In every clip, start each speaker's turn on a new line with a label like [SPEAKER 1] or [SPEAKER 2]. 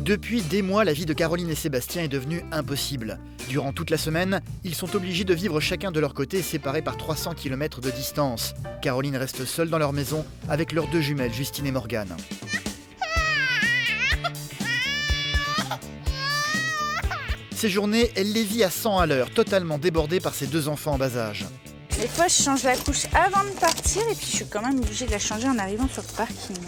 [SPEAKER 1] Depuis des mois, la vie de Caroline et Sébastien est devenue impossible. Durant toute la semaine, ils sont obligés de vivre chacun de leur côté, séparés par 300 km de distance. Caroline reste seule dans leur maison avec leurs 2 jumelles, Justine et Morgane. Ces journées, elle les vit à 100 à l'heure, totalement débordée par ses 2 enfants en bas âge.
[SPEAKER 2] Des fois, je change la couche avant de partir et puis je suis quand même obligée de la changer en arrivant sur le parking.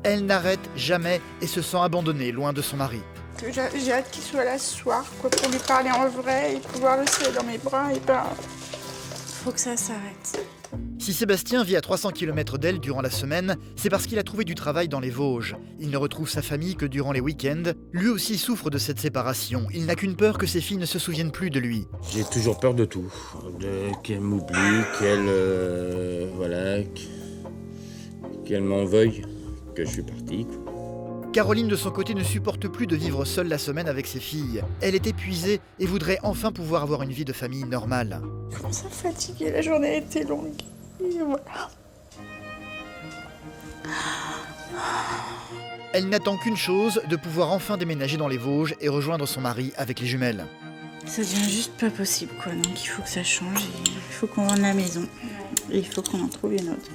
[SPEAKER 1] Elle n'arrête jamais et se sent abandonnée, loin de son mari.
[SPEAKER 3] J'ai hâte qu'il soit là ce soir, pour lui parler en vrai et pouvoir le serrer dans mes bras. Et
[SPEAKER 2] faut que ça s'arrête.
[SPEAKER 1] Si Sébastien vit à 300 km d'elle durant la semaine, c'est parce qu'il a trouvé du travail dans les Vosges. Il ne retrouve sa famille que durant les week-ends. Lui aussi souffre de cette séparation. Il n'a qu'une peur, que ses filles ne se souviennent plus de lui.
[SPEAKER 4] J'ai toujours peur de tout. Qu'elle m'oublie, qu'elle m'en veuille, que je suis parti.
[SPEAKER 1] Caroline, de son côté, ne supporte plus de vivre seule la semaine avec ses filles. Elle est épuisée et voudrait enfin pouvoir avoir une vie de famille normale.
[SPEAKER 3] Je commence à fatiguer, la journée a été longue. Et voilà.
[SPEAKER 1] Elle n'attend qu'une chose, de pouvoir enfin déménager dans les Vosges et rejoindre son mari avec les jumelles.
[SPEAKER 2] Ça devient juste pas possible, quoi. Donc il faut que ça change. Il faut qu'on vende la maison. Et il faut qu'on en trouve une autre.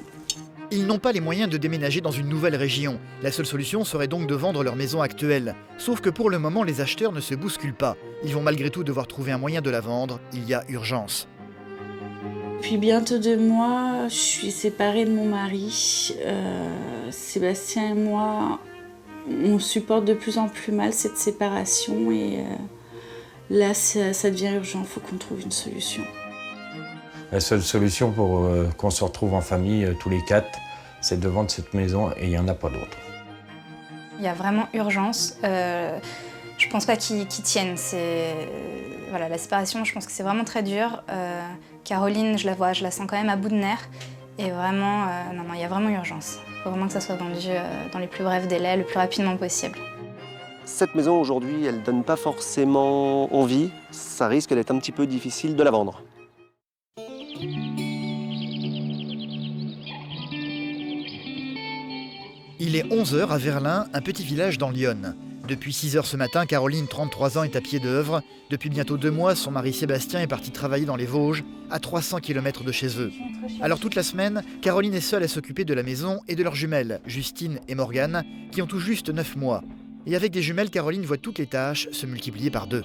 [SPEAKER 1] Ils n'ont pas les moyens de déménager dans une nouvelle région. La seule solution serait donc de vendre leur maison actuelle. Sauf que pour le moment, les acheteurs ne se bousculent pas. Ils vont malgré tout devoir trouver un moyen de la vendre. Il y a urgence.
[SPEAKER 2] Depuis bientôt 2 mois, je suis séparée de mon mari. Sébastien et moi, on supporte de plus en plus mal cette séparation. Et là, ça devient urgent. Il faut qu'on trouve une solution.
[SPEAKER 4] La seule solution pour qu'on se retrouve en famille, tous les 4, c'est de vendre cette maison et il n'y en a pas d'autre.
[SPEAKER 5] Il y a vraiment urgence. Je pense pas qu'ils tiennent. Voilà, la séparation, je pense que c'est vraiment très dur. Caroline, je la sens quand même à bout de nerfs. Et vraiment, non, il y a vraiment urgence. Il faut vraiment que ça soit vendu dans les plus brefs délais, le plus rapidement possible.
[SPEAKER 6] Cette maison aujourd'hui, elle donne pas forcément envie. Ça risque d'être un petit peu difficile de la vendre.
[SPEAKER 1] Il est 11h à Verlin, un petit village dans l'Yonne. Depuis 6h ce matin, Caroline, 33 ans, est à pied d'œuvre. Depuis bientôt 2 mois, son mari Sébastien est parti travailler dans les Vosges, à 300 km de chez eux. Alors toute la semaine, Caroline est seule à s'occuper de la maison et de leurs jumelles, Justine et Morgane, qui ont tout juste 9 mois. Et avec des jumelles, Caroline voit toutes les tâches se multiplier par 2.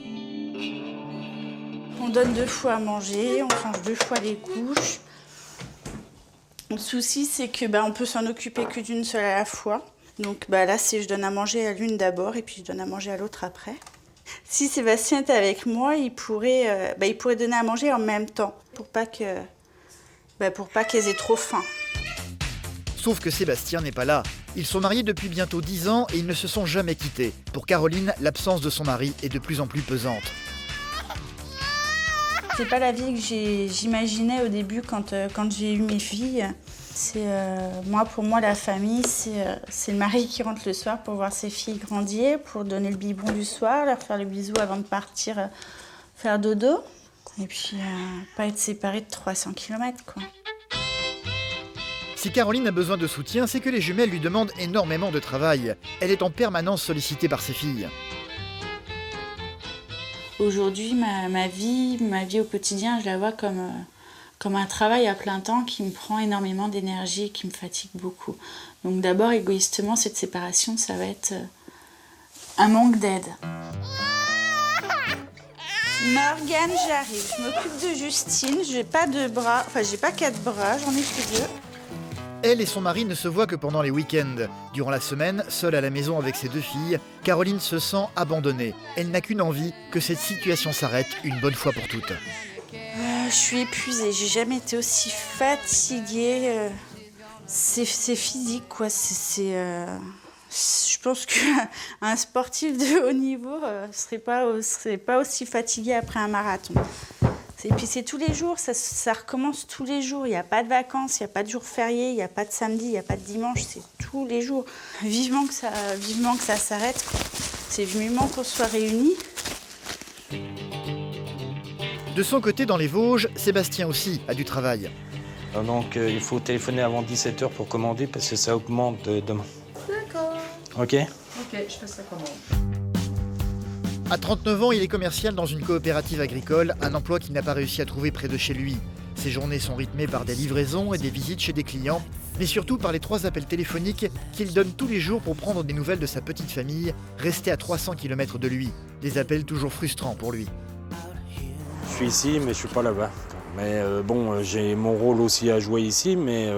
[SPEAKER 2] On donne 2 fois à manger, on change 2 fois les couches. Le souci, c'est que on peut s'en occuper que d'une seule à la fois. Donc là, je donne à manger à l'une d'abord et puis je donne à manger à l'autre après. Si Sébastien était avec moi, il pourrait donner à manger en même temps pour pas qu'elles aient trop faim.
[SPEAKER 1] Sauf que Sébastien n'est pas là. Ils sont mariés depuis bientôt 10 ans et ils ne se sont jamais quittés. Pour Caroline, l'absence de son mari est de plus en plus pesante.
[SPEAKER 2] C'est pas la vie que j'imaginais au début quand j'ai eu mes filles. Pour moi, la famille, c'est le mari qui rentre le soir pour voir ses filles grandir, pour donner le biberon du soir, leur faire le bisou avant de partir faire dodo. Et puis, pas être séparée de 300 km, quoi.
[SPEAKER 1] Si Caroline a besoin de soutien, c'est que les jumelles lui demandent énormément de travail. Elle est en permanence sollicitée par ses filles.
[SPEAKER 2] Aujourd'hui, ma vie au quotidien, je la vois comme un travail à plein temps qui me prend énormément d'énergie et qui me fatigue beaucoup. Donc d'abord, égoïstement, cette séparation, ça va être un manque d'aide. Morgane, j'arrive. Je m'occupe de Justine. J'ai pas 4 bras, j'en ai que 2.
[SPEAKER 1] Elle et son mari ne se voient que pendant les week-ends. Durant la semaine, seule à la maison avec ses 2 filles, Caroline se sent abandonnée. Elle n'a qu'une envie, que cette situation s'arrête une bonne fois pour toutes.
[SPEAKER 2] Je suis épuisée, j'ai jamais été aussi fatiguée. C'est physique, quoi. Je pense qu'un sportif de haut niveau serait pas aussi fatigué après un marathon. Et puis c'est tous les jours, ça recommence tous les jours. Il n'y a pas de vacances, il n'y a pas de jours fériés, il n'y a pas de samedi, il n'y a pas de dimanche, c'est tous les jours. Vivement que ça s'arrête, quoi. C'est vivement qu'on soit réunis.
[SPEAKER 1] De son côté, dans les Vosges, Sébastien aussi a du travail.
[SPEAKER 4] Donc il faut téléphoner avant 17h pour commander parce que ça augmente demain.
[SPEAKER 3] D'accord.
[SPEAKER 4] Ok ?
[SPEAKER 7] Ok, je fais ça commande.
[SPEAKER 1] À 39 ans, il est commercial dans une coopérative agricole, un emploi qu'il n'a pas réussi à trouver près de chez lui. Ses journées sont rythmées par des livraisons et des visites chez des clients, mais surtout par les 3 appels téléphoniques qu'il donne tous les jours pour prendre des nouvelles de sa petite famille, restée à 300 km de lui. Des appels toujours frustrants pour lui.
[SPEAKER 4] Je suis ici, mais je suis pas là-bas. Mais j'ai mon rôle aussi à jouer ici, mais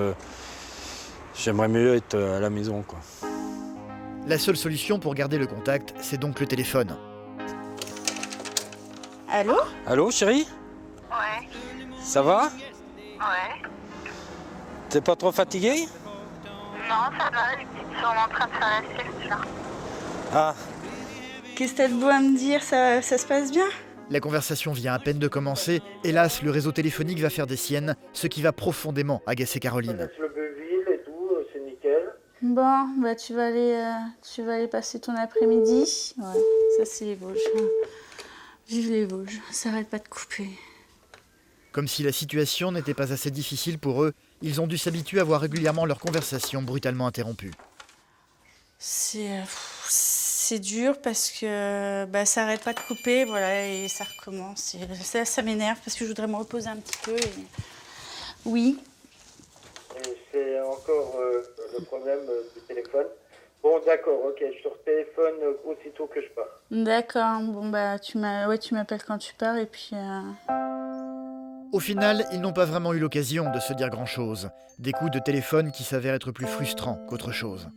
[SPEAKER 4] j'aimerais mieux être à la maison, quoi.
[SPEAKER 1] La seule solution pour garder le contact, c'est donc le téléphone.
[SPEAKER 2] Allô?
[SPEAKER 4] Allô, chérie?
[SPEAKER 7] Ouais,
[SPEAKER 4] Ça va?
[SPEAKER 7] ouais.
[SPEAKER 4] T'es pas trop fatiguée?
[SPEAKER 7] Non, ça va, les petites sont en train de faire la sieste là.
[SPEAKER 4] Ah,
[SPEAKER 2] Qu'est-ce que t'as de beau à me dire? Ça se passe bien?
[SPEAKER 1] La conversation vient à peine de commencer. Hélas, le réseau téléphonique va faire des siennes, ce qui va profondément agacer Caroline.
[SPEAKER 4] le Beuville et tout, c'est nickel.
[SPEAKER 2] Bon, bah tu vas aller passer ton après-midi. Ouais, ça c'est les Vosges. Vive les Vosges, ça arrête pas de couper.
[SPEAKER 1] Comme si la situation n'était pas assez difficile pour eux, ils ont dû s'habituer à voir régulièrement leurs conversations brutalement interrompues.
[SPEAKER 2] C'est dur parce que ça arrête pas de couper, voilà, et ça recommence. Et ça m'énerve parce que je voudrais me reposer un petit peu. Oui.
[SPEAKER 8] Et c'est encore le problème du téléphone. Bon, d'accord, ok, je te retéléphone aussitôt que je pars.
[SPEAKER 2] D'accord, bon tu m'appelles quand tu pars et puis...
[SPEAKER 1] Au final, ils n'ont pas vraiment eu l'occasion de se dire grand-chose. Des coups de téléphone qui s'avèrent être plus frustrants qu'autre chose.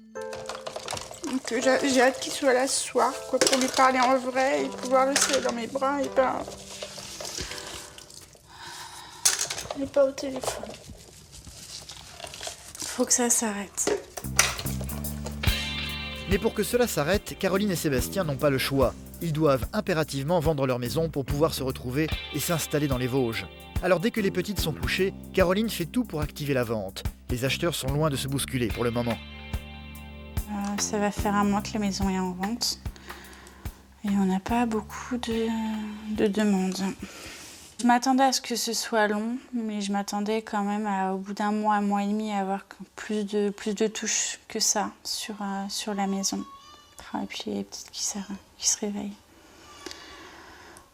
[SPEAKER 3] Donc, j'ai hâte qu'il soit là ce soir, quoi, pour lui parler en vrai et pouvoir le serrer dans mes bras et
[SPEAKER 2] pas au téléphone. Faut que ça s'arrête.
[SPEAKER 1] Mais pour que cela s'arrête, Caroline et Sébastien n'ont pas le choix. Ils doivent impérativement vendre leur maison pour pouvoir se retrouver et s'installer dans les Vosges. Alors dès que les petites sont couchées, Caroline fait tout pour activer la vente. Les acheteurs sont loin de se bousculer pour le moment.
[SPEAKER 2] Ça va faire un mois que la maison est en vente. Et on n'a pas beaucoup de demandes. Je m'attendais à ce que ce soit long, mais je m'attendais quand même au bout d'un mois, un mois et demi, à avoir plus de touches que ça sur la maison. Et puis les petites qui se réveillent.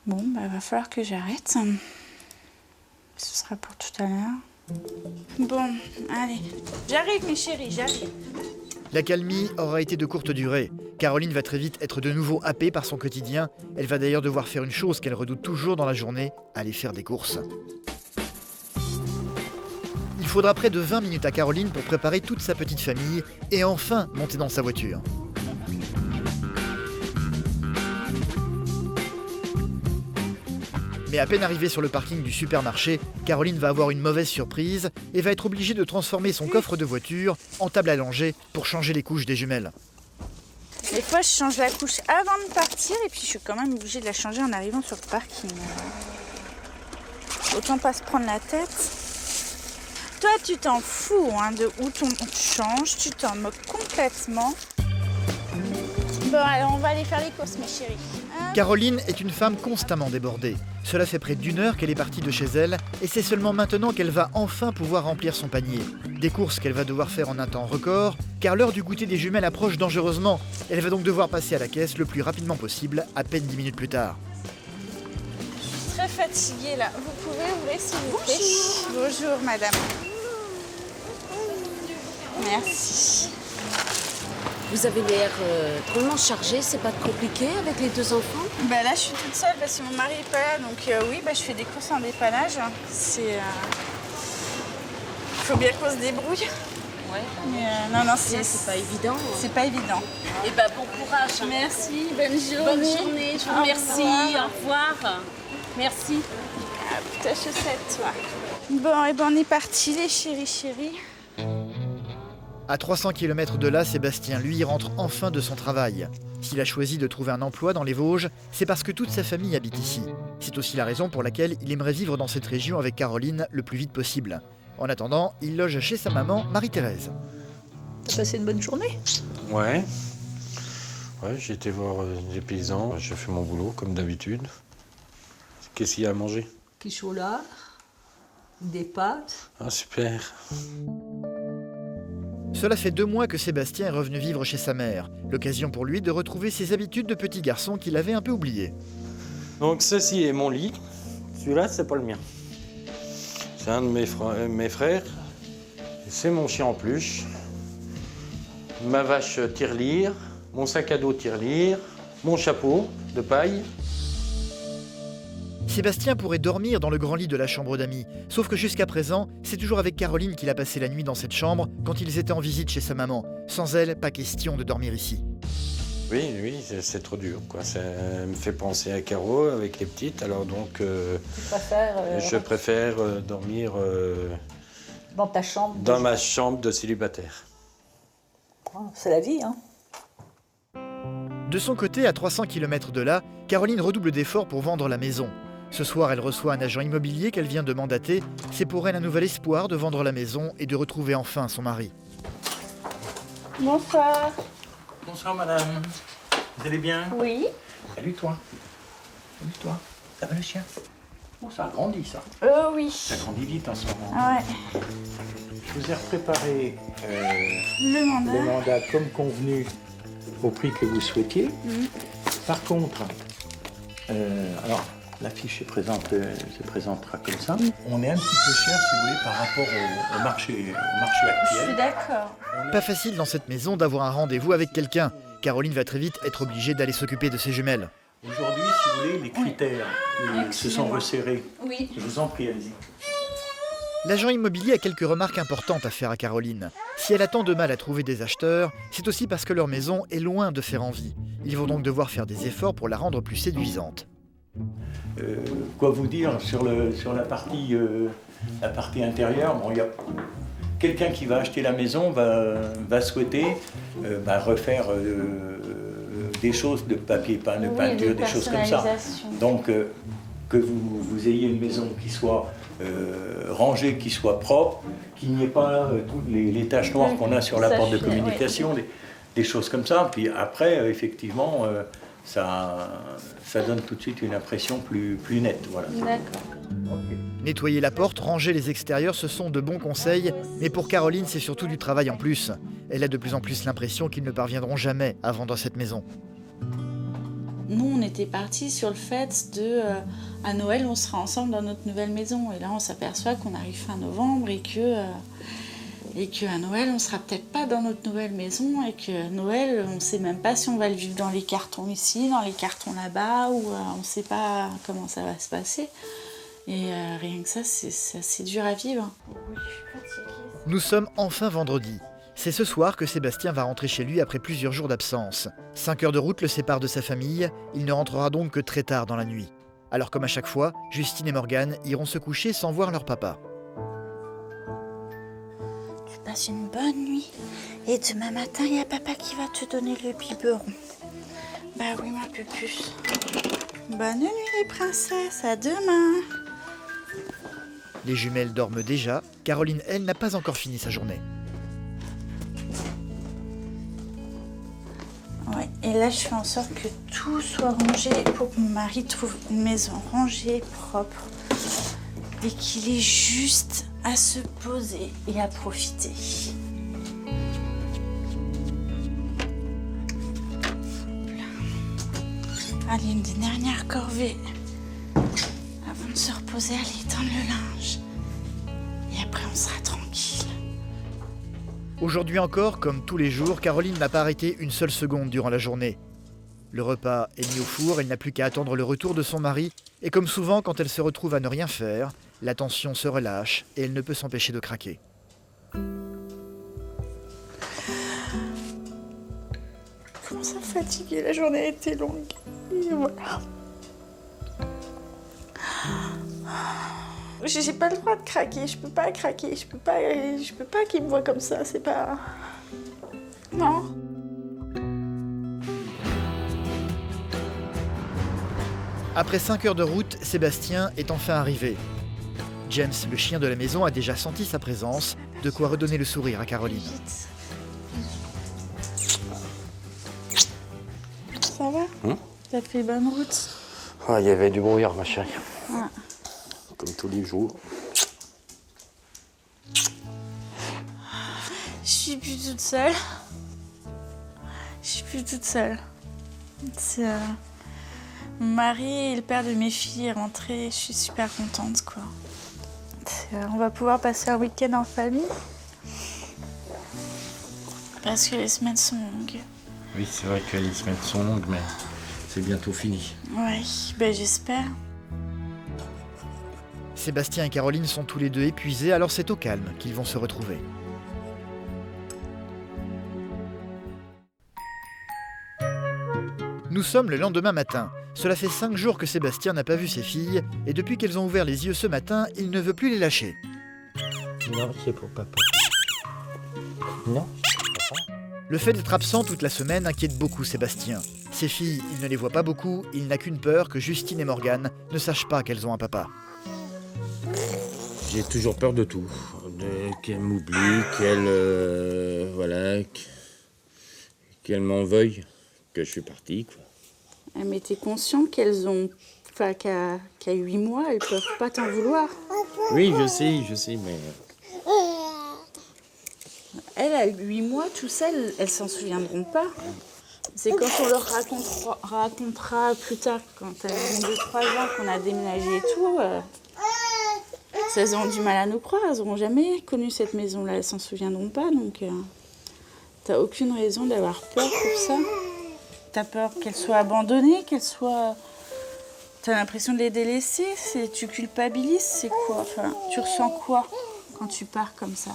[SPEAKER 2] Bon, va falloir que j'arrête. Ce sera pour tout à l'heure. Bon, allez. J'arrive mes chéris, j'arrive.
[SPEAKER 1] La calmie aura été de courte durée. Caroline va très vite être de nouveau happée par son quotidien. Elle va d'ailleurs devoir faire une chose qu'elle redoute toujours dans la journée, aller faire des courses. Il faudra près de 20 minutes à Caroline pour préparer toute sa petite famille et enfin monter dans sa voiture. Mais à peine arrivée sur le parking du supermarché, Caroline va avoir une mauvaise surprise et va être obligée de transformer son coffre de voiture en table à langer pour changer les couches des jumelles.
[SPEAKER 2] Des fois, je change la couche avant de partir et puis je suis quand même obligée de la changer en arrivant sur le parking. Autant pas se prendre la tête. Toi, tu t'en fous de où tu changes, tu t'en moques complètement. Bon, alors on va aller faire les courses, mes chéris.
[SPEAKER 1] Caroline est une femme constamment débordée. Cela fait près d'1 heure qu'elle est partie de chez elle et c'est seulement maintenant qu'elle va enfin pouvoir remplir son panier. Des courses qu'elle va devoir faire en un temps record, car l'heure du goûter des jumelles approche dangereusement. Elle va donc devoir passer à la caisse le plus rapidement possible, à peine 10 minutes plus tard.
[SPEAKER 2] Très fatiguée là. Vous pouvez ouvrir s'il vous plaît. Bonjour madame. Merci.
[SPEAKER 9] Vous avez l'air drôlement chargé, c'est pas compliqué avec les 2 enfants?
[SPEAKER 2] Là je suis toute seule parce que mon mari est pas là, donc je fais des courses en dépannage. Faut bien qu'on se débrouille.
[SPEAKER 9] Ouais.
[SPEAKER 2] Non,
[SPEAKER 9] c'est pas évident.
[SPEAKER 2] C'est pas évident.
[SPEAKER 9] Et bon courage.
[SPEAKER 2] Merci, bonne journée.
[SPEAKER 9] Bonne journée, je vous remercie. Au revoir. Merci.
[SPEAKER 2] Ah, ta chaussette, toi. Bon, on est parti les chéris.
[SPEAKER 1] À 300 km de là, Sébastien, lui, rentre enfin de son travail. S'il a choisi de trouver un emploi dans les Vosges, c'est parce que toute sa famille habite ici. C'est aussi la raison pour laquelle il aimerait vivre dans cette région avec Caroline le plus vite possible. En attendant, il loge chez sa maman, Marie-Thérèse.
[SPEAKER 10] T'as passé une bonne journée?
[SPEAKER 4] Ouais, j'ai été voir des paysans, j'ai fait mon boulot comme d'habitude. Qu'est-ce qu'il y a à manger?
[SPEAKER 10] Quichola, des pâtes.
[SPEAKER 4] Ah, super.
[SPEAKER 1] Cela fait 2 mois que Sébastien est revenu vivre chez sa mère. L'occasion pour lui de retrouver ses habitudes de petit garçon qu'il avait un peu oubliées.
[SPEAKER 4] Donc ceci est mon lit. Celui-là, c'est pas le mien. C'est un de mes frères. C'est mon chien en peluche. Ma vache tirelire. Mon sac à dos tirelire. Mon chapeau de paille.
[SPEAKER 1] Sébastien pourrait dormir dans le grand lit de la chambre d'amis, sauf que jusqu'à présent, c'est toujours avec Caroline qu'il a passé la nuit dans cette chambre quand ils étaient en visite chez sa maman. Sans elle, pas question de dormir ici.
[SPEAKER 4] Oui, c'est trop dur, quoi. Ça me fait penser à Caro avec les petites, alors donc je préfère dormir
[SPEAKER 10] dans ta chambre.
[SPEAKER 4] Dans ma chambre de célibataire.
[SPEAKER 10] C'est la vie, hein.
[SPEAKER 1] De son côté, à 300 km de là, Caroline redouble d'efforts pour vendre la maison. Ce soir, elle reçoit un agent immobilier qu'elle vient de mandater. C'est pour elle un nouvel espoir de vendre la maison et de retrouver enfin son mari.
[SPEAKER 3] Bonsoir.
[SPEAKER 11] Bonsoir madame. Vous allez bien?
[SPEAKER 10] Oui.
[SPEAKER 11] Salut toi. Salut toi. Ça va le chien? Bon, ça a grandi ça.
[SPEAKER 2] Oui.
[SPEAKER 11] Ça grandit vite en ce moment.
[SPEAKER 2] Ouais.
[SPEAKER 11] Je vous ai préparé
[SPEAKER 2] Le
[SPEAKER 11] mandat comme convenu au prix que vous souhaitiez. Par contre, alors la fiche se présentera comme ça. On est un petit peu cher, si vous voulez, par rapport au marché actuel.
[SPEAKER 2] Je suis d'accord.
[SPEAKER 1] Pas facile dans cette maison d'avoir un rendez-vous avec quelqu'un. Caroline va très vite être obligée d'aller s'occuper de ses jumelles.
[SPEAKER 11] Aujourd'hui, si vous voulez, les critères se sont resserrés.
[SPEAKER 2] Oui.
[SPEAKER 11] Je vous en prie, allez-y.
[SPEAKER 1] L'agent immobilier a quelques remarques importantes à faire à Caroline. Si elle a tant de mal à trouver des acheteurs, c'est aussi parce que leur maison est loin de faire envie. Ils vont donc devoir faire des efforts pour la rendre plus séduisante.
[SPEAKER 11] Quoi vous dire sur la partie intérieure, bon, y a quelqu'un qui va acheter la maison va souhaiter refaire des choses de papier peint, de peinture, des choses comme ça. Donc que vous ayez une maison qui soit rangée, qui soit propre, qu'il n'y ait pas toutes les taches noires qu'on a sur la porte de communication, des choses comme ça. Puis après, effectivement, ça donne tout de suite une impression plus nette. Voilà.
[SPEAKER 2] D'accord.
[SPEAKER 11] Okay.
[SPEAKER 1] Nettoyer la porte, ranger les extérieurs, ce sont de bons conseils, mais pour Caroline, c'est surtout du travail en plus. Elle a de plus en plus l'impression qu'ils ne parviendront jamais à vendre cette maison.
[SPEAKER 2] Nous, on était partis sur le fait à Noël, on sera ensemble dans notre nouvelle maison. Et là, on s'aperçoit qu'on arrive fin novembre et qu'à Noël, on sera peut-être pas dans notre nouvelle maison et que Noël, on sait même pas si on va le vivre dans les cartons ici, dans les cartons là-bas, ou on sait pas comment ça va se passer. Et rien que ça, c'est dur à vivre. Oui, je suis fatiguée.
[SPEAKER 1] Nous sommes enfin vendredi. C'est ce soir que Sébastien va rentrer chez lui après plusieurs jours d'absence. 5 heures de route le séparent de sa famille, il ne rentrera donc que très tard dans la nuit. Alors comme à chaque fois, Justine et Morgane iront se coucher sans voir leur papa.
[SPEAKER 2] Tu passes une bonne nuit et demain matin, il y a papa qui va te donner le biberon. Bah oui, ma pupuce. Bonne nuit les princesses, à demain.
[SPEAKER 1] Les jumelles dorment déjà, Caroline, elle, n'a pas encore fini sa journée.
[SPEAKER 2] Ouais, et là, je fais en sorte que tout soit rangé pour que mon mari trouve une maison rangée, propre, et qu'il ait juste à se poser et à profiter. Allez, une des dernières corvées avant de se reposer, aller étendre le linge. Et après, on sera tranquille.
[SPEAKER 1] Aujourd'hui encore, comme tous les jours, Caroline n'a pas arrêté une seule seconde durant la journée. Le repas est mis au four, elle n'a plus qu'à attendre le retour de son mari. Et comme souvent, quand elle se retrouve à ne rien faire, la tension se relâche et elle ne peut s'empêcher de craquer.
[SPEAKER 3] Je commence à fatiguer, la journée a été longue. Et voilà. J'ai pas le droit de craquer, je peux pas craquer, je peux pas qu'il me voit comme ça, c'est pas... Non.
[SPEAKER 1] Après 5 heures de route, Sébastien est enfin arrivé. James, le chien de la maison, a déjà senti sa présence, de quoi redonner le sourire à Caroline.
[SPEAKER 2] Ça va? T'as fait bonne route?
[SPEAKER 4] Ah, il y avait du brouillard, ma chérie.
[SPEAKER 2] Ouais.
[SPEAKER 4] Comme tous les jours.
[SPEAKER 2] Je suis plus toute seule. Je suis plus toute seule. C'est, mon mari et le père de mes filles est rentré. Je suis super contente, quoi. On va pouvoir passer un week-end en famille. Parce que les semaines sont longues.
[SPEAKER 4] Oui, c'est vrai que les semaines sont longues, mais c'est bientôt fini.
[SPEAKER 2] Ouais, ben j'espère.
[SPEAKER 1] Sébastien et Caroline sont tous les deux épuisés, alors c'est au calme qu'ils vont se retrouver. Nous sommes le lendemain matin. Cela fait 5 jours que Sébastien n'a pas vu ses filles, et depuis qu'elles ont ouvert les yeux ce matin, il ne veut plus les lâcher.
[SPEAKER 4] Non, c'est pour papa. Non.
[SPEAKER 1] Le fait d'être absent toute la semaine inquiète beaucoup Sébastien. Ses filles, il ne les voit pas beaucoup, il n'a qu'une peur, que Justine et Morgane ne sachent pas qu'elles ont un papa.
[SPEAKER 4] J'ai toujours peur de tout. Qu'elle m'oublie, qu'elle m'en veuille, que je suis parti, quoi.
[SPEAKER 2] Mais t'es conscient qu'elles ont... Enfin, qu'à 8 mois, elles peuvent pas t'en vouloir.
[SPEAKER 4] Oui, je sais, mais...
[SPEAKER 2] Elles, à 8 mois, tout ça, elles s'en souviendront pas. C'est quand on leur racontera plus tard, quand elles ont 2-3 ans, qu'on a déménagé et tout, elles auront du mal à nous croire. Elles n'auront jamais connu cette maison-là, elles s'en souviendront pas. Donc, t'as aucune raison d'avoir peur pour ça. T'as peur qu'elles soient abandonnées, qu'elles soient... T'as l'impression de les délaisser, tu culpabilises, c'est quoi? Enfin, tu ressens quoi quand tu pars comme ça,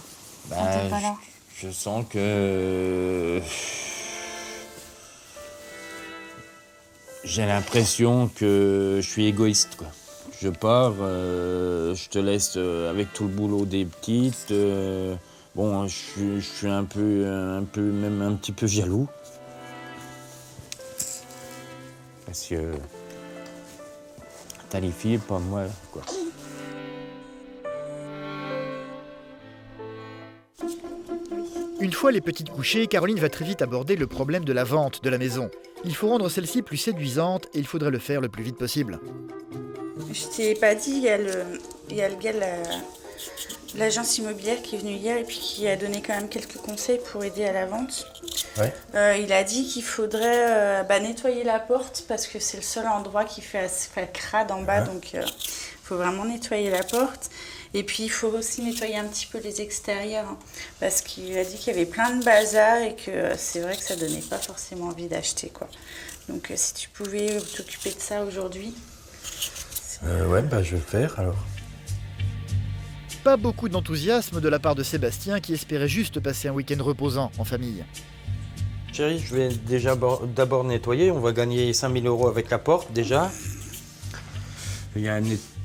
[SPEAKER 2] quand t'es pas là?
[SPEAKER 4] Je sens que... J'ai l'impression que je suis égoïste, quoi. Je pars, je te laisse avec tout le boulot des petites. Bon, je suis un petit peu jaloux. Parce que t'as les filles, pas moi, quoi.
[SPEAKER 1] Une fois les petites couchées, Caroline va très vite aborder le problème de la vente de la maison. Il faut rendre celle-ci plus séduisante et il faudrait le faire le plus vite possible.
[SPEAKER 2] Je t'ai pas dit, il y a le gars de l'agence immobilière qui est venu hier et puis qui a donné quand même quelques conseils pour aider à la vente.
[SPEAKER 4] Ouais.
[SPEAKER 2] Il a dit qu'il faudrait nettoyer la porte parce que c'est le seul endroit qui fait crade en bas, donc il faut vraiment nettoyer la porte. Et puis il faut aussi nettoyer un petit peu les extérieurs, hein, parce qu'il a dit qu'il y avait plein de bazar et que c'est vrai que ça donnait pas forcément envie d'acheter, quoi. Donc si tu pouvais t'occuper de ça aujourd'hui.
[SPEAKER 4] Ouais, bah je vais le faire alors.
[SPEAKER 1] Pas beaucoup d'enthousiasme de la part de Sébastien qui espérait juste passer un week-end reposant en famille.
[SPEAKER 4] Chérie, je vais déjà d'abord nettoyer. On va gagner 5 000 € avec la porte déjà.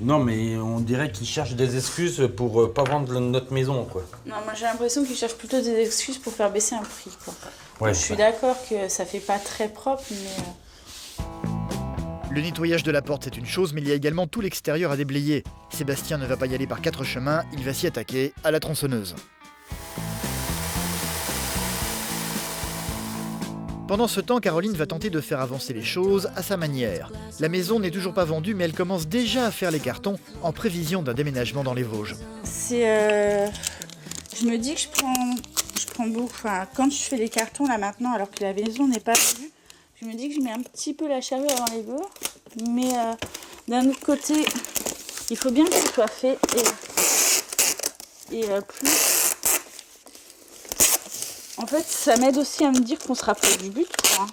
[SPEAKER 4] Non, mais on dirait qu'ils cherchent des excuses pour pas vendre notre maison, quoi.
[SPEAKER 2] Non, moi j'ai l'impression qu'ils cherchent plutôt des excuses pour faire baisser un prix, quoi.
[SPEAKER 4] Ouais,
[SPEAKER 2] je suis d'accord que ça fait pas très propre, mais...
[SPEAKER 1] Le nettoyage de la porte, c'est une chose, mais il y a également tout l'extérieur à déblayer. Sébastien ne va pas y aller par 4 chemins, il va s'y attaquer à la tronçonneuse. Pendant ce temps, Caroline va tenter de faire avancer les choses à sa manière. La maison n'est toujours pas vendue, mais elle commence déjà à faire les cartons en prévision d'un déménagement dans les Vosges.
[SPEAKER 2] Je me dis que je prends beaucoup... Enfin, quand je fais les cartons là maintenant, alors que la maison n'est pas vendue, je me dis que je mets un petit peu la charrue avant les bœufs. Mais d'un autre côté, il faut bien que ce soit fait et plus... En fait, ça m'aide aussi à me dire qu'on se rapproche du but, quoi.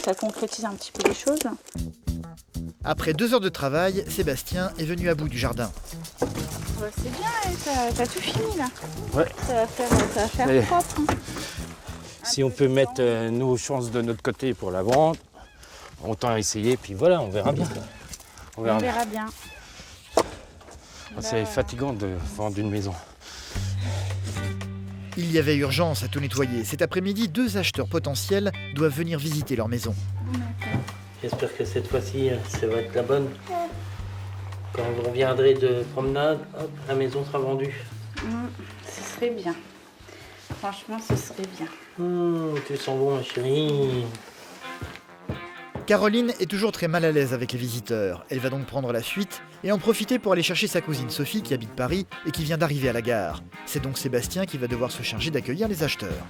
[SPEAKER 2] Ça concrétise un petit peu les choses.
[SPEAKER 1] Après 2 heures de travail, Sébastien est venu à bout du jardin.
[SPEAKER 2] Ouais, c'est bien, t'as tout fini là.
[SPEAKER 4] Ouais.
[SPEAKER 2] Ça va faire propre. Hein.
[SPEAKER 4] Si on peut mettre nos chances de notre côté pour la vente, autant essayer, puis voilà, on verra bien.
[SPEAKER 2] On verra bien.
[SPEAKER 4] C'est fatigant de vendre une maison.
[SPEAKER 1] Il y avait urgence à tout nettoyer. Cet après-midi, 2 acheteurs potentiels doivent venir visiter leur maison.
[SPEAKER 12] J'espère que cette fois-ci, ça va être la bonne. Quand vous reviendrez de promenade, hop, la maison sera vendue.
[SPEAKER 2] Ce serait bien. Franchement, ce serait bien.
[SPEAKER 12] Tu sens bon, ma chérie.
[SPEAKER 1] Caroline est toujours très mal à l'aise avec les visiteurs. Elle va donc prendre la fuite et en profiter pour aller chercher sa cousine Sophie qui habite Paris et qui vient d'arriver à la gare. C'est donc Sébastien qui va devoir se charger d'accueillir les acheteurs.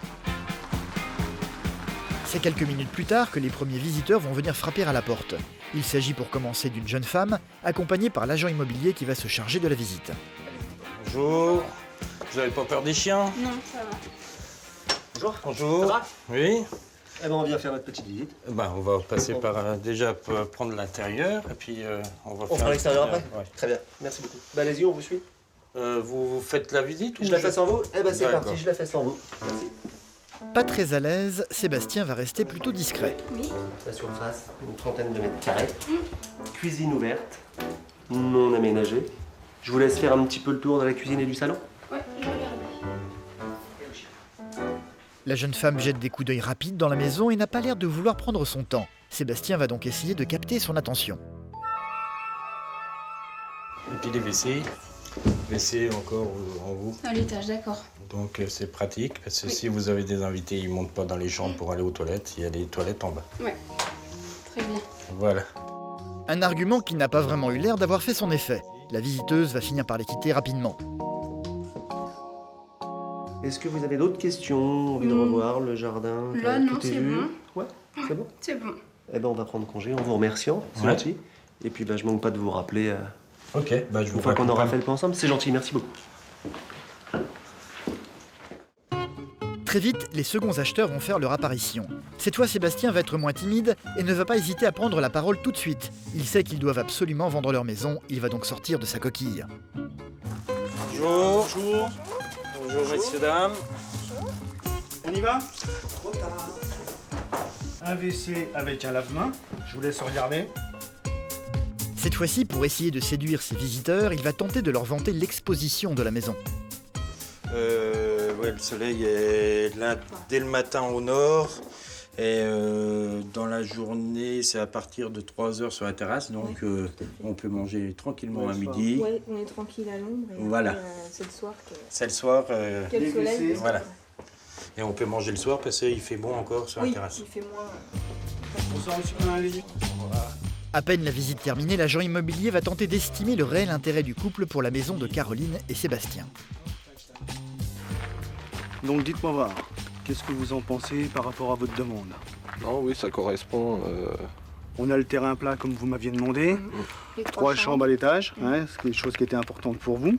[SPEAKER 1] C'est quelques minutes plus tard que les premiers visiteurs vont venir frapper à la porte. Il s'agit pour commencer d'une jeune femme, accompagnée par l'agent immobilier qui va se charger de la visite.
[SPEAKER 4] Bonjour. Vous n'avez pas peur des chiens?
[SPEAKER 2] Non, ça va.
[SPEAKER 6] Bonjour.
[SPEAKER 4] Bonjour.
[SPEAKER 6] Ça va?
[SPEAKER 4] Oui.
[SPEAKER 6] Eh ben, on vient faire notre petite visite.
[SPEAKER 4] On va passer par déjà prendre l'intérieur et puis on va
[SPEAKER 6] On fera l'extérieur après?
[SPEAKER 4] Ouais.
[SPEAKER 6] Très bien, merci beaucoup. Allez-y, on vous suit.
[SPEAKER 4] Vous faites la visite ou
[SPEAKER 6] Je la fais sans vous? Eh ben c'est
[SPEAKER 4] D'accord.
[SPEAKER 6] parti, je la fais sans vous. Merci.
[SPEAKER 1] Pas très à l'aise, Sébastien va rester plutôt discret.
[SPEAKER 6] Oui. La surface, une trentaine de mètres carrés. Cuisine ouverte, non aménagée. Je vous laisse faire un petit peu le tour de la cuisine et du salon.
[SPEAKER 2] Ouais, je regarde.
[SPEAKER 1] La jeune femme jette des coups d'œil rapides dans la maison et n'a pas l'air de vouloir prendre son temps. Sébastien va donc essayer de capter son attention.
[SPEAKER 4] Et puis les WC. WC encore en haut.
[SPEAKER 2] À l'étage, d'accord.
[SPEAKER 4] Donc c'est pratique parce que si vous avez des invités, ils ne montent pas dans les chambres pour aller aux toilettes. Il y a les toilettes en bas.
[SPEAKER 2] Ouais, très bien.
[SPEAKER 4] Voilà.
[SPEAKER 1] Un argument qui n'a pas vraiment eu l'air d'avoir fait son effet. La visiteuse va finir par les quitter rapidement.
[SPEAKER 6] Est-ce que vous avez d'autres questions? Envie de revoir le jardin?
[SPEAKER 2] Là, non,
[SPEAKER 6] tout est
[SPEAKER 2] c'est
[SPEAKER 6] vu?
[SPEAKER 2] bon.
[SPEAKER 6] Ouais, c'est bon?
[SPEAKER 2] C'est bon.
[SPEAKER 6] Eh ben on va prendre congé en vous remerciant, c'est
[SPEAKER 4] Ouais.
[SPEAKER 6] gentil. Et puis je manque pas de vous rappeler
[SPEAKER 4] Ok, je vous
[SPEAKER 6] une fois qu'on aura
[SPEAKER 4] raccompagne.
[SPEAKER 6] fait le point ensemble. C'est gentil, merci beaucoup.
[SPEAKER 1] Très vite, les seconds acheteurs vont faire leur apparition. Cette fois, Sébastien va être moins timide et ne va pas hésiter à prendre la parole tout de suite. Il sait qu'ils doivent absolument vendre leur maison, il va donc sortir de sa coquille.
[SPEAKER 4] Bonjour. Bonjour. Bonjour, messieurs, dames.
[SPEAKER 13] On y va? Un WC avec un lave-main. Je vous laisse regarder.
[SPEAKER 1] Cette fois-ci, pour essayer de séduire ses visiteurs, il va tenter de leur vanter l'exposition de la maison.
[SPEAKER 4] Le soleil est là dès le matin au nord et dans la journée c'est à partir de 3h sur la terrasse, donc on peut manger tranquillement à midi.
[SPEAKER 14] Ouais, on est tranquille à l'ombre et
[SPEAKER 4] Voilà.
[SPEAKER 14] après, c'est le soir que...
[SPEAKER 4] C'est le soir.
[SPEAKER 14] Quel soleil.
[SPEAKER 4] Voilà. Et on peut manger le soir parce qu'il fait bon encore sur la terrasse.
[SPEAKER 14] Il fait moins...
[SPEAKER 13] On sort aussi un lit.
[SPEAKER 1] À peine la visite terminée, l'agent immobilier va tenter d'estimer le réel intérêt du couple pour la maison de Caroline et Sébastien.
[SPEAKER 13] Donc dites-moi voir, qu'est-ce que vous en pensez par rapport à votre demande?
[SPEAKER 15] Non, oui, ça correspond.
[SPEAKER 13] On a le terrain plat comme vous m'aviez demandé,
[SPEAKER 14] Les
[SPEAKER 13] 3 chambres à l'étage, hein, c'est quelque chose qui était importante pour vous.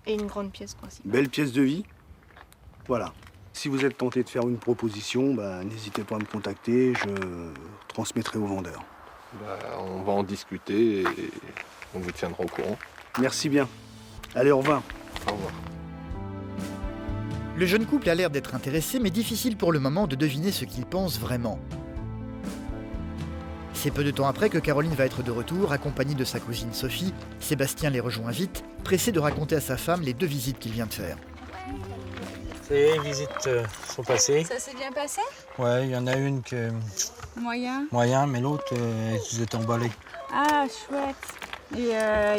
[SPEAKER 14] Et une grande pièce principale.
[SPEAKER 13] Belle pièce de vie. Voilà. Si vous êtes tenté de faire une proposition, n'hésitez pas à me contacter, je transmettrai au vendeur.
[SPEAKER 15] On va en discuter et on vous tiendra au courant.
[SPEAKER 13] Merci bien. Allez, au revoir.
[SPEAKER 15] Au revoir.
[SPEAKER 1] Le jeune couple a l'air d'être intéressé, mais difficile pour le moment de deviner ce qu'ils pensent vraiment. C'est peu de temps après que Caroline va être de retour, accompagnée de sa cousine Sophie. Sébastien les rejoint vite, pressé de raconter à sa femme les 2 visites qu'il vient de faire.
[SPEAKER 4] Ça y est, les visites sont passées.
[SPEAKER 2] Ça s'est bien passé?
[SPEAKER 4] Ouais, il y en a une qui est
[SPEAKER 2] Moyen.
[SPEAKER 4] mais l'autre, vous êtes emballée.
[SPEAKER 2] Ah, chouette. Et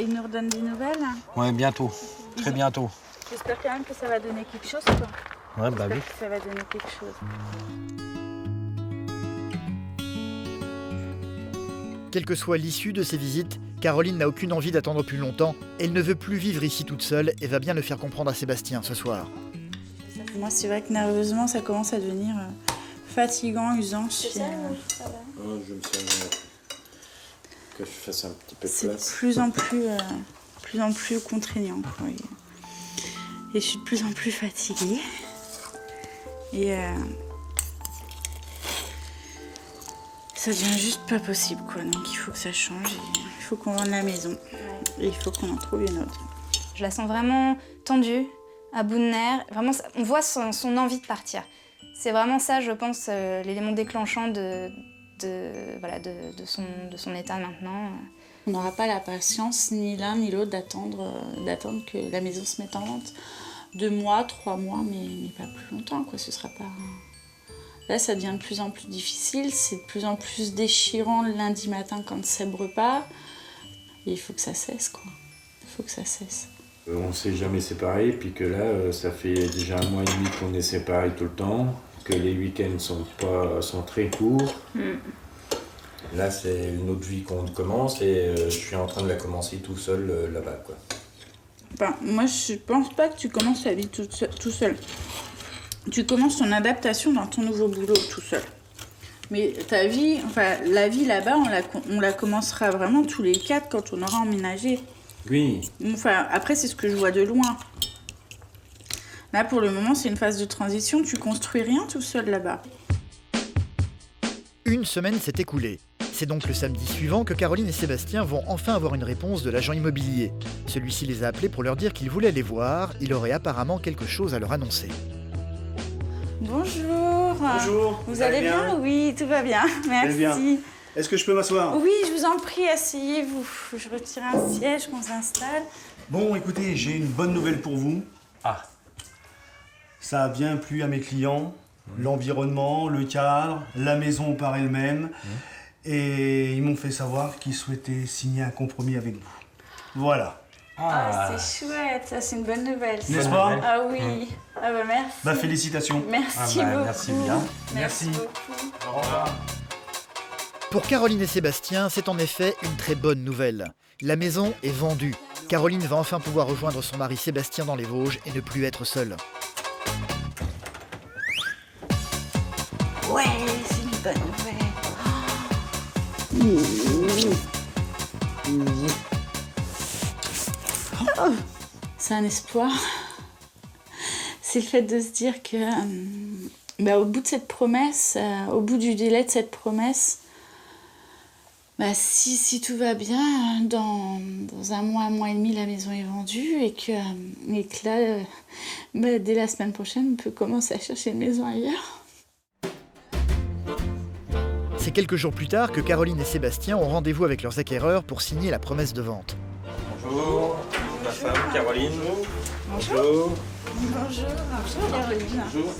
[SPEAKER 2] ils nous redonnent des nouvelles?
[SPEAKER 4] Ouais, bientôt. Très bientôt.
[SPEAKER 2] J'espère quand même que ça va donner quelque chose, quoi.
[SPEAKER 4] Ouais, bah oui.
[SPEAKER 2] J'espère que ça va donner quelque chose.
[SPEAKER 1] Quelle que soit l'issue de ces visites, Caroline n'a aucune envie d'attendre plus longtemps. Elle ne veut plus vivre ici toute seule et va bien le faire comprendre à Sébastien ce soir.
[SPEAKER 2] Moi, c'est vrai que nerveusement, ça commence à devenir fatigant, usant.
[SPEAKER 4] Je me sens que je fasse un petit peu de
[SPEAKER 2] C'est
[SPEAKER 4] place.
[SPEAKER 2] de plus en plus contraignant, quoi. Et je suis de plus en plus fatiguée. Et ça devient juste pas possible, quoi. Donc il faut que ça change. Il faut qu'on vende la maison. Et il faut qu'on en trouve une autre.
[SPEAKER 5] Je la sens vraiment tendue, à bout de nerfs. Vraiment, on voit son envie de partir. C'est vraiment ça, je pense, l'élément déclenchant de son état maintenant.
[SPEAKER 2] On n'aura pas la patience, ni l'un ni l'autre, d'attendre que la maison se mette en vente. 2 mois, 3 mois, mais pas plus longtemps, quoi. Ce sera pas... Là, ça devient de plus en plus difficile. C'est de plus en plus déchirant le lundi matin quand Seb repart. Et il faut que ça cesse, quoi. Il faut que ça cesse.
[SPEAKER 4] On ne s'est jamais séparés, puis que là, ça fait déjà 1 mois et demi qu'on est séparés tout le temps, que les week-ends sont très courts. Là, c'est une autre vie qu'on commence et je suis en train de la commencer tout seul là-bas, quoi.
[SPEAKER 2] Ben, moi, je pense pas que tu commences la vie tout seul. Tu commences ton adaptation dans ton nouveau boulot tout seul. Mais ta vie, enfin, la vie là-bas, on la commencera vraiment tous les 4 quand on aura emménagé.
[SPEAKER 4] Oui.
[SPEAKER 2] Enfin, après, c'est ce que je vois de loin. Là, pour le moment, c'est une phase de transition. Tu construis rien tout seul là-bas.
[SPEAKER 1] Une semaine s'est écoulée. C'est donc le samedi suivant que Caroline et Sébastien vont enfin avoir une réponse de l'agent immobilier. Celui-ci les a appelés pour leur dire qu'il voulait les voir. Il aurait apparemment quelque chose à leur annoncer.
[SPEAKER 2] Bonjour.
[SPEAKER 13] Bonjour.
[SPEAKER 2] Vous allez bien? Oui, tout va bien. Merci.
[SPEAKER 13] Bien. Est-ce que je peux m'asseoir?
[SPEAKER 2] Oui, je vous en prie, asseyez-vous. Je retire un siège, qu'on s'installe.
[SPEAKER 13] Bon, écoutez, j'ai une bonne nouvelle pour vous.
[SPEAKER 4] Ah.
[SPEAKER 13] Ça a bien plu à mes clients. L'environnement, le cadre, la maison par elle-même. Et ils m'ont fait savoir qu'ils souhaitaient signer un compromis avec vous. Voilà.
[SPEAKER 2] Ah, c'est chouette, ça c'est une bonne nouvelle.
[SPEAKER 13] N'est-ce pas?
[SPEAKER 2] Ah oui. Ah bah merci.
[SPEAKER 13] Bah félicitations.
[SPEAKER 2] Merci beaucoup.
[SPEAKER 13] Merci bien.
[SPEAKER 2] Merci beaucoup.
[SPEAKER 13] Au revoir.
[SPEAKER 1] Pour Caroline et Sébastien, c'est en effet une très bonne nouvelle. La maison est vendue. Caroline va enfin pouvoir rejoindre son mari Sébastien dans les Vosges et ne plus être seule.
[SPEAKER 2] Ouais, c'est une bonne nouvelle. Oh, c'est un espoir. C'est le fait de se dire que au bout de cette promesse, au bout du délai de cette promesse, si tout va bien, dans un mois et demi, la maison est vendue et que là, dès la semaine prochaine, on peut commencer à chercher une maison ailleurs.
[SPEAKER 1] C'est quelques jours plus tard que Caroline et Sébastien ont rendez-vous avec leurs acquéreurs pour signer la promesse de vente.
[SPEAKER 4] Bonjour, ma femme Caroline.
[SPEAKER 2] Bonjour. Bonjour Caroline.
[SPEAKER 16] Bonjour.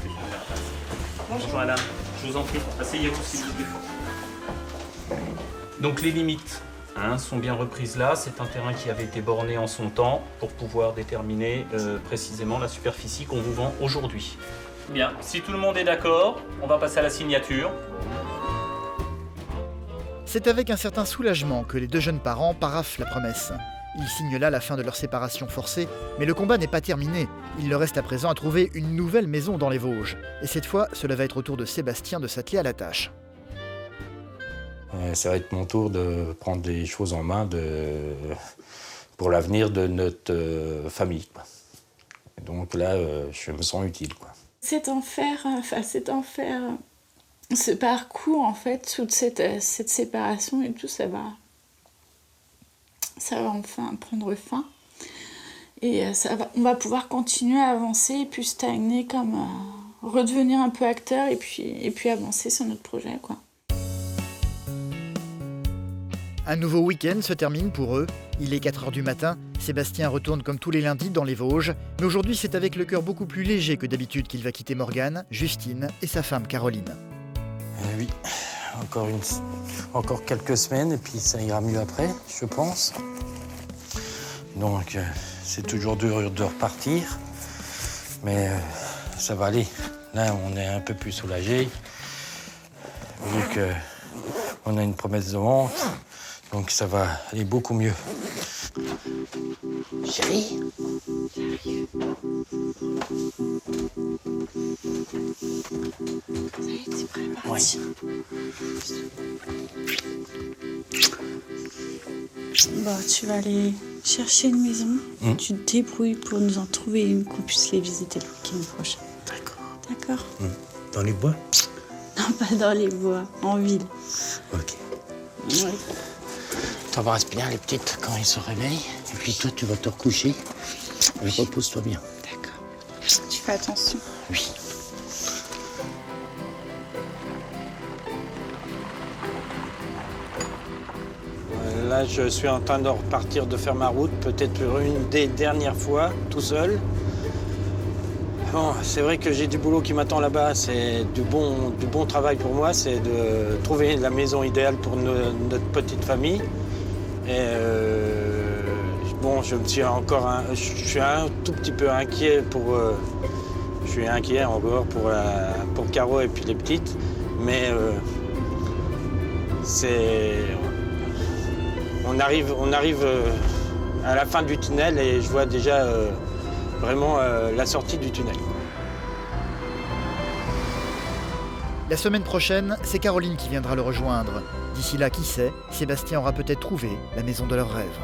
[SPEAKER 16] Bonjour madame, je vous en prie, asseyez-vous s'il vous plaît. Donc les limites sont bien reprises là, c'est un terrain qui avait été borné en son temps pour pouvoir déterminer précisément la superficie qu'on vous vend aujourd'hui. Bien, si tout le monde est d'accord, on va passer à la signature.
[SPEAKER 1] C'est avec un certain soulagement que les deux jeunes parents paraphent la promesse. Ils signent là la fin de leur séparation forcée, mais le combat n'est pas terminé. Il leur reste à présent à trouver une nouvelle maison dans les Vosges. Et cette fois, cela va être au tour de Sébastien de s'atteler à la tâche.
[SPEAKER 4] Ça va être mon tour de prendre les choses en main pour l'avenir de notre famille, quoi. Et donc là, je me sens utile, quoi.
[SPEAKER 2] C'est en faire ce parcours, en fait, toute cette séparation et tout, ça va enfin prendre fin. Et on va pouvoir continuer à avancer et puis stagner, comme redevenir un peu acteur et puis avancer sur notre projet, quoi.
[SPEAKER 1] Un nouveau week-end se termine pour eux. Il est 4h du matin. Sébastien retourne comme tous les lundis dans les Vosges. Mais aujourd'hui, c'est avec le cœur beaucoup plus léger que d'habitude qu'il va quitter Morgane, Justine et sa femme Caroline.
[SPEAKER 4] Oui, encore quelques semaines et puis ça ira mieux après, je pense. Donc c'est toujours dur de repartir, mais ça va aller. Là, on est un peu plus soulagé, vu qu'on a une promesse de vente. Donc ça va aller beaucoup mieux. Chérie?
[SPEAKER 2] Ouais. Bon, tu vas aller chercher une maison. Tu te débrouilles pour nous en trouver une qu'on puisse les visiter le week-end prochain. D'accord.
[SPEAKER 16] Dans les bois?
[SPEAKER 2] Non, pas dans les bois, en ville.
[SPEAKER 16] Ok.
[SPEAKER 2] Ouais.
[SPEAKER 12] T'embrasses bien les petites quand ils se réveillent. Et puis toi, tu vas te recoucher. Repose-toi bien.
[SPEAKER 2] D'accord. Tu fais attention.
[SPEAKER 12] Oui.
[SPEAKER 4] Là, je suis en train de repartir, de faire ma route, peut-être pour une des dernières fois, tout seul. Bon, c'est vrai que j'ai du boulot qui m'attend là-bas, c'est du bon travail pour moi, c'est de trouver la maison idéale pour notre petite famille. Et bon, je suis un tout petit peu inquiet je suis inquiet encore pour Caro et puis les petites, mais On arrive à la fin du tunnel et je vois déjà vraiment la sortie du tunnel.
[SPEAKER 1] La semaine prochaine, c'est Caroline qui viendra le rejoindre. D'ici là, qui sait, Sébastien aura peut-être trouvé la maison de leurs rêves.